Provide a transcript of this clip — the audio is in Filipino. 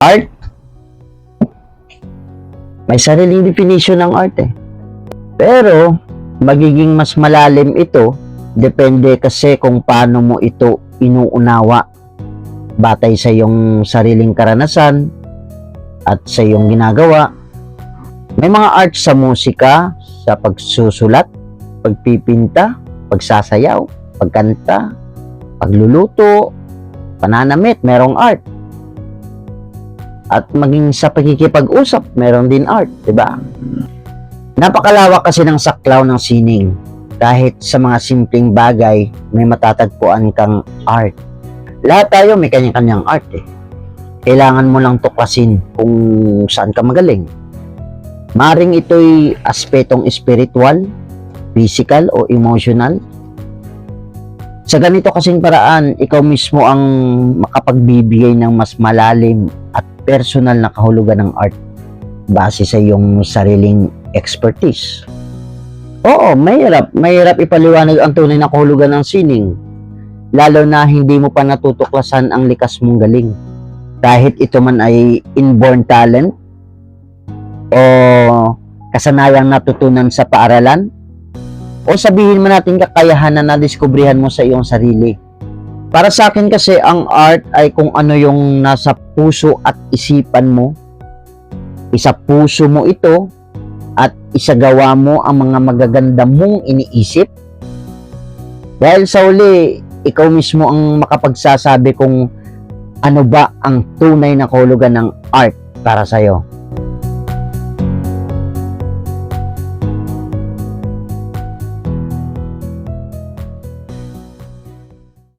Art, may sariling definition ng art eh. Pero, magiging mas malalim ito, depende kasi kung paano mo ito inuunawa. Batay sa iyong sariling karanasan at sa iyong ginagawa. May mga art sa musika, sa pagsusulat, pagpipinta, pagsasayaw, pagkanta, pagluluto, pananamit, merong art. At maging sa pagkikipag-usap, meron din art, di ba? Napakalawak kasi ng saklaw ng sining. Kahit sa mga simpleng bagay, may matatagpuan kang art. Lahat tayo may kanya-kanyang art eh. Kailangan mo lang tuklasin kung saan ka magaling. Maring ito'y aspetong spiritual, physical o emotional. Sa ganito kasing paraan, ikaw mismo ang makapagbibigay ng mas malalim at personal na kahulugan ng art base sa iyong sariling expertise. Oo, mahirap ipaliwanag ang tunay na kahulugan ng sining, lalo na hindi mo pa natutuklasan ang likas mong galing. Kahit ito man ay inborn talent o kasanayang natutunan sa paaralan, o sabihin mo natin kakayahan na nadiskubrihan mo sa iyong sarili. Para sa akin kasi, ang art ay kung ano yung nasa puso at isipan mo. Isa puso mo ito at isagawa mo ang mga magaganda mong iniisip. Dahil sa uli, ikaw mismo ang makapagsasabi kung ano ba ang tunay na kahulugan ng art para sa'yo.